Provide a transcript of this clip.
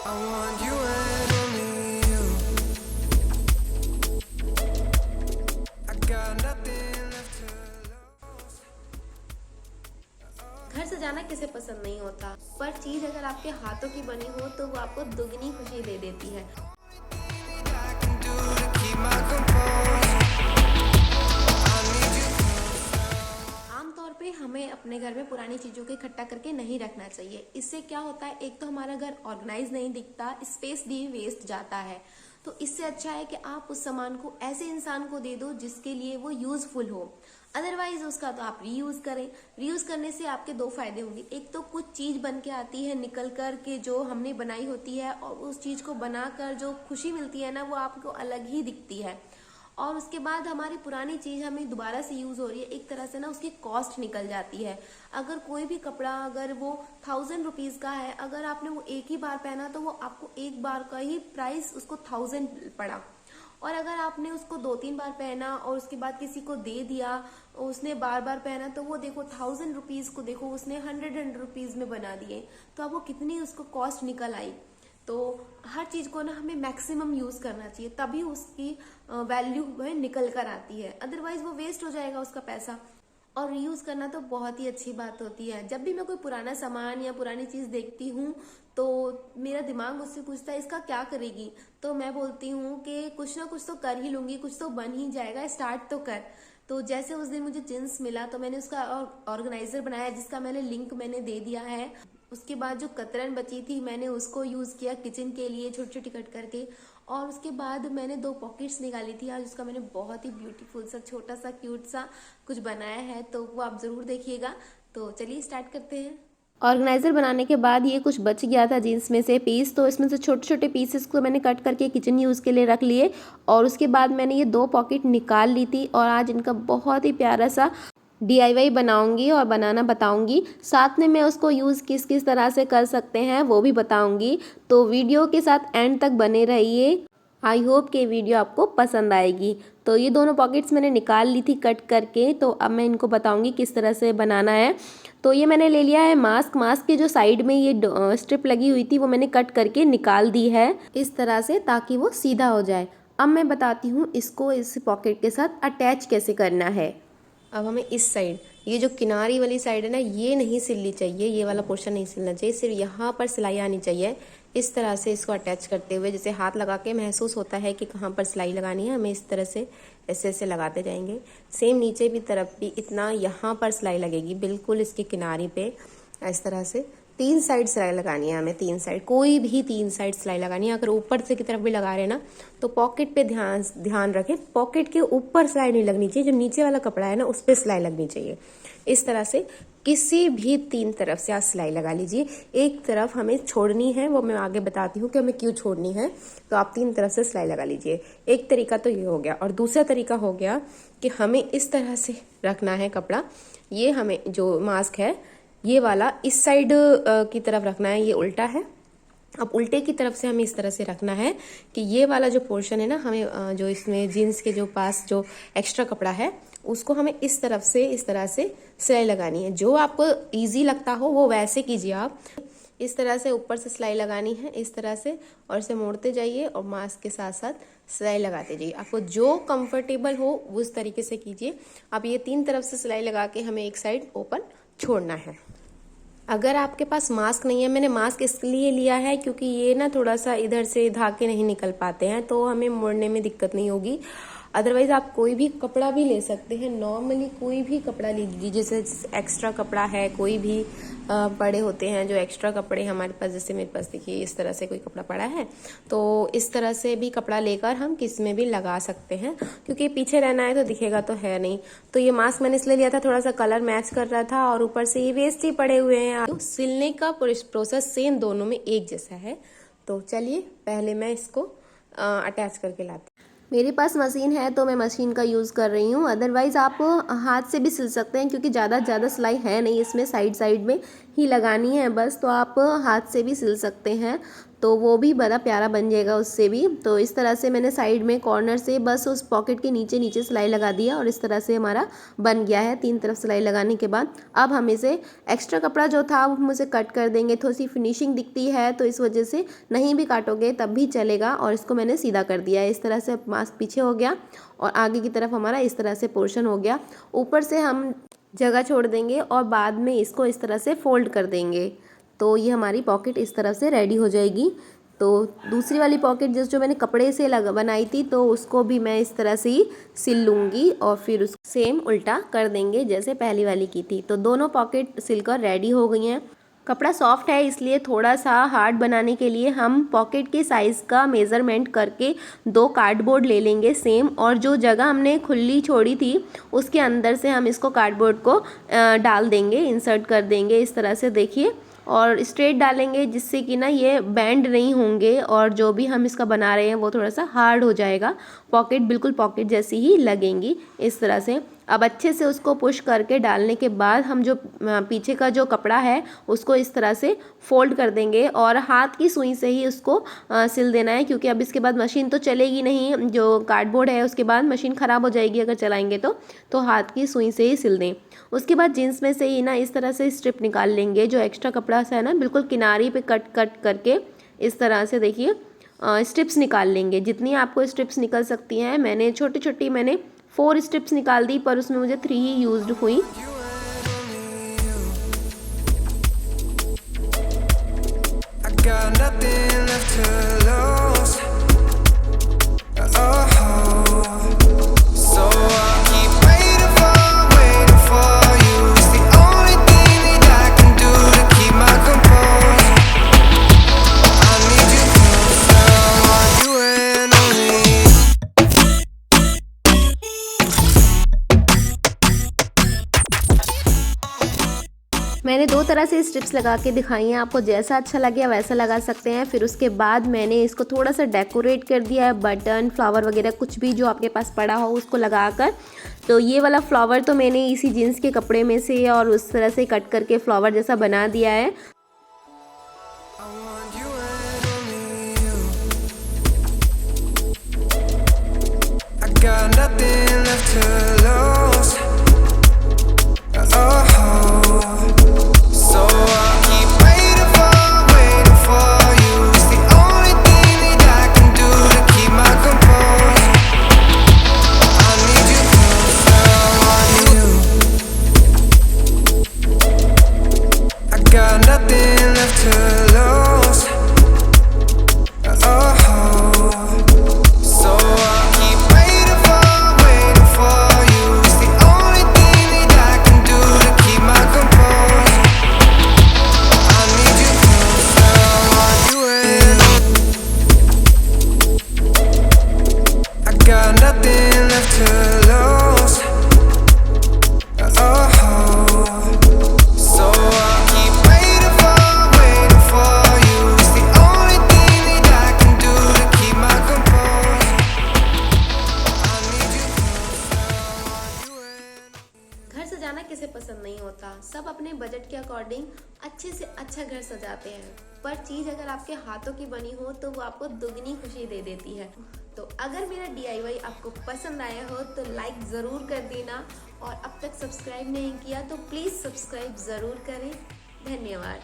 I want you and only you. I got nothing left to lose. घर सजाना किसे पसंद नहीं होता, पर चीज अगर आपके हाथों की बनी हो तो वो आपको दुगनी खुशी दे देती है। I can do to keep my composure. I need you closer. आमतौर पे हमें अपने घर में पुरानी चीजों को इकट्ठा करके नहीं रखना चाहिए। इससे क्या होता है, एक तो हमारा घर ऑर्गेनाइज नहीं दिखता, स्पेस भी वेस्ट जाता है। तो इससे अच्छा है कि आप उस सामान को ऐसे इंसान को दे दो जिसके लिए वो यूजफुल हो। अदरवाइज उसका तो आप रीयूज करें। रीयूज करने से आपके दो फायदे होंगे। एक तो कुछ चीज बन के आती है निकल कर के जो हमने बनाई होती है, और उस चीज को बनाकर जो खुशी मिलती है ना, वो आपको अलग ही दिखती है। और उसके बाद हमारी पुरानी चीज हमें दोबारा से यूज हो रही है, एक तरह से ना उसकी कॉस्ट निकल जाती है। अगर कोई भी कपड़ा अगर वो 1000 रुपीज का है, अगर आपने वो एक ही बार पहना तो वो आपको एक बार का ही प्राइस उसको 1000 पड़ा। और अगर आपने उसको 2-3 बार पहना और उसके बाद किसी को दे दिया, उसने बार बार पहना, तो वो देखो 1000 रुपीज को देखो उसने 100 रुपीज में बना दिए, तो अब वो कितनी उसको कॉस्ट निकल आई। तो हर चीज को ना हमें मैक्सिमम यूज करना चाहिए, तभी उसकी वैल्यू में निकल कर आती है। अदरवाइज वो वेस्ट हो जाएगा उसका पैसा। और रीयूज करना तो बहुत ही अच्छी बात होती है। जब भी मैं कोई पुराना सामान या पुरानी चीज देखती हूँ तो मेरा दिमाग मुझसे पूछता है इसका क्या करेगी, तो मैं बोलती हूँ कि कुछ ना कुछ तो कर ही लूंगी, कुछ तो बन ही जाएगा, स्टार्ट तो कर। तो जैसे उस दिन मुझे जींस मिला तो मैंने उसका ऑर्गेनाइजर बनाया, जिसका मैंने लिंक मैंने दे दिया है। उसके बाद जो कतरन बची थी मैंने उसको यूज किया किचन के लिए छोटी छोटी कट करके। और उसके बाद मैंने 2 पॉकेट्स निकाली थी, आज उसका मैंने बहुत ही ब्यूटीफुल सा छोटा सा क्यूट सा कुछ बनाया है, तो वो आप जरूर देखिएगा। तो चलिए स्टार्ट करते हैं। ऑर्गेनाइजर बनाने के बाद ये कुछ बच गया था जीन्स में से पीस, तो इसमें से छोटे छोटे पीसेस को मैंने कट करके किचन यूज़ के लिए रख लिए। और उसके बाद मैंने ये 2 पॉकेट निकाल ली थी, और आज इनका बहुत ही प्यारा सा DIY बनाऊंगी और बनाना बताऊंगी। साथ में मैं उसको यूज़ किस किस तरह से कर सकते हैं वो भी बताऊंगी। तो वीडियो के साथ एंड तक बने रहिए। आई होप कि वीडियो आपको पसंद आएगी। तो ये दोनों पॉकेट्स मैंने निकाल ली थी कट करके, तो अब मैं इनको बताऊंगी किस तरह से बनाना है। तो ये मैंने ले लिया है मास्क। मास्क की जो साइड में ये स्ट्रिप लगी हुई थी वो मैंने कट करके निकाल दी है इस तरह से, ताकि वो सीधा हो जाए। अब मैं बताती हूँ इसको इस पॉकेट के साथ अटैच कैसे करना है। अब हमें इस साइड, ये जो किनारी वाली साइड है ना, ये नहीं सिलनी चाहिए, ये वाला पोर्शन नहीं सिलना चाहिए, सिर्फ यहाँ पर सिलाई आनी चाहिए। इस तरह से इसको अटैच करते हुए जैसे हाथ लगा के महसूस होता है कि कहाँ पर सिलाई लगानी है, हमें इस तरह से ऐसे ऐसे लगाते जाएंगे। सेम नीचे भी तरफ भी इतना यहाँ पर सिलाई लगेगी, बिल्कुल इसकी किनारी पे इस तरह से 3 साइड सिलाई लगानी है हमें। 3 साइड, कोई भी 3 साइड सिलाई लगानी है। अगर ऊपर से की तरफ भी लगा रहे हैं ना तो पॉकेट पे ध्यान रखें, पॉकेट के ऊपर सिलाई नहीं लगनी चाहिए, जो नीचे वाला कपड़ा है ना उस पर सिलाई लगनी चाहिए। इस तरह से किसी भी 3 तरफ से आप सिलाई लगा लीजिए। एक तरफ हमें छोड़नी है, वो मैं आगे बताती हूँ कि हमें क्यों छोड़नी है। तो आप 3 तरफ से सिलाई लगा लीजिए। एक तरीका तो ये हो गया, और दूसरा तरीका हो गया कि हमें इस तरह से रखना है कपड़ा। ये हमें जो मास्क है ये वाला इस साइड की तरफ रखना है, ये उल्टा है। अब उल्टे की तरफ से हमें इस तरह से रखना है कि ये वाला जो पोर्शन है ना, हमें जो इसमें जीन्स के जो पास जो एक्स्ट्रा कपड़ा है उसको हमें इस तरफ से इस तरह से सिलाई लगानी है। जो आपको इजी लगता हो वो वैसे कीजिए। आप इस तरह से ऊपर से सिलाई लगानी है इस तरह से, और इसे मोड़ते जाइए और मास्क के साथ साथ सिलाई लगाते जाइए। आपको जो कंफर्टेबल हो उस तरीके से कीजिए। अब ये 3 तरफ से सिलाई लगा के हमें एक साइड ओपन छोड़ना है। अगर आपके पास मास्क नहीं है, मैंने मास्क इसलिए लिया है क्योंकि ये ना थोड़ा सा इधर से धागे नहीं निकल पाते हैं, तो हमें मोड़ने में दिक्कत नहीं होगी। अदरवाइज आप कोई भी कपड़ा भी ले सकते हैं, नॉर्मली कोई भी कपड़ा ले लीजिए। जैसे एक्स्ट्रा कपड़ा है, कोई भी पड़े होते हैं जो एक्स्ट्रा कपड़े हमारे पास, जैसे मेरे पास देखिए इस तरह से कोई कपड़ा पड़ा है, तो इस तरह से भी कपड़ा लेकर हम किस में भी लगा सकते हैं, क्योंकि पीछे रहना है तो दिखेगा तो है नहीं। तो ये मास्क मैंने इसलिए लिया था, थोड़ा सा कलर मैच कर रहा था, और ऊपर से ये वेस्ट ही पड़े हुए हैं। तो सिलने का प्रोसेस सेम दोनों में एक जैसा है। तो चलिए पहले मैं इसको अटैच करके लाती हूँ। मेरे पास मशीन है तो मैं मशीन का यूज़ कर रही हूँ। अदरवाइज़ आप हाथ से भी सिल सकते हैं, क्योंकि ज़्यादा सिलाई है नहीं इसमें साइड में, ही लगानी है बस, तो आप हाथ से भी सिल सकते हैं, तो वो भी बड़ा प्यारा बन जाएगा उससे भी। तो इस तरह से मैंने साइड में कॉर्नर से बस उस पॉकेट के नीचे नीचे सिलाई लगा दिया और इस तरह से हमारा बन गया है। 3 तरफ सिलाई लगाने के बाद अब हम इसे एक्स्ट्रा कपड़ा जो था वो हम उसे कट कर देंगे। थोड़ी सी फिनिशिंग दिखती है तो इस वजह से नहीं भी काटोगे तब भी चलेगा, और इसको मैंने सीधा कर दिया है। इस तरह से मास्क पीछे हो गया और आगे की तरफ हमारा इस तरह से पोर्शन हो गया। ऊपर से हम जगह छोड़ देंगे और बाद में इसको इस तरह से फोल्ड कर देंगे, तो ये हमारी पॉकेट इस तरह से रेडी हो जाएगी। तो दूसरी वाली पॉकेट जो मैंने कपड़े से बनाई थी, तो उसको भी मैं इस तरह से ही सिल लूँगी और फिर उसको सेम उल्टा कर देंगे जैसे पहली वाली की थी। तो दोनों पॉकेट सिलकर रेडी हो गई हैं। कपड़ा सॉफ्ट है इसलिए थोड़ा सा हार्ड बनाने के लिए हम पॉकेट के साइज़ का मेज़रमेंट करके 2 कार्डबोर्ड ले लेंगे सेम, और जो जगह हमने खुली छोड़ी थी उसके अंदर से हम इसको कार्डबोर्ड को डाल देंगे, इंसर्ट कर देंगे इस तरह से, देखिए, और स्ट्रेट डालेंगे जिससे कि ना ये बैंड नहीं होंगे और जो भी हम इसका बना रहे हैं वो थोड़ा सा हार्ड हो जाएगा। पॉकेट बिल्कुल पॉकेट जैसी ही लगेंगी इस तरह से। अब अच्छे से उसको पुश करके डालने के बाद हम जो पीछे का जो कपड़ा है उसको इस तरह से फोल्ड कर देंगे और हाथ की सुई से ही उसको सिल देना है, क्योंकि अब इसके बाद मशीन तो चलेगी नहीं, जो कार्डबोर्ड है उसके बाद मशीन ख़राब हो जाएगी अगर चलाएंगे तो हाथ की सुई से ही सिल दें। उसके बाद जीन्स में से ही ना इस तरह से स्ट्रिप निकाल लेंगे, जो एक्स्ट्रा कपड़ा सा है ना बिल्कुल किनारी पे कट करके इस तरह से देखिए स्ट्रिप्स निकाल लेंगे। जितनी आपको स्ट्रिप्स निकल सकती हैं, मैंने छोटी छोटी 4 स्ट्रिप्स निकाल दी, पर उसमें मुझे 3 ही यूज्ड हुई। Got nothing left to lose. Oh, so I'll keep waiting for you. It's the only thing that I can do to keep my composure. I need you close now, want you and only you. मैंने 2 तरह से strips लगा के दिखाई हैं, आपको जैसा अच्छा लगे वैसा लगा सकते हैं। फिर उसके बाद मैंने इसको थोड़ा सा डेकोरेट कर दिया है, बटन, फ्लावर वगैरह कुछ भी जो आपके पास पड़ा हो उसको लगाकर। तो ये वाला फ्लावर तो मैंने इसी जीन्स के कपड़े में से और उस तरह से कट करके फ्लावर जैसा बना दिया है। I want you and only you. I got nothing left to lose. Oh, so I'll keep waiting for you. It's the only thing that I can do to keep my composure. I need you close now, want you. I got nothing left to lose. Oh, so I'll keep waiting for you. It's the only thing that I can do to keep my composure. I need you close now, want you and I got nothing left to lose. Oh, so I'll keep waiting for you. It's the only thing that I can do to keep my composure. I need you close now, want you and घर सजाना किसे पसंद नहीं होता, सब अपने budget के according अच्छे से अच्छा घर सजाते हैं, पर चीज़ अगर आपके हाथों की बनी हो तो वो आपको दुगनी खुशी दे देती है। तो अगर मेरा DIY आपको पसंद आया हो तो लाइक ज़रूर कर देना, और अब तक सब्सक्राइब नहीं किया तो प्लीज़ सब्सक्राइब ज़रूर करें। धन्यवाद।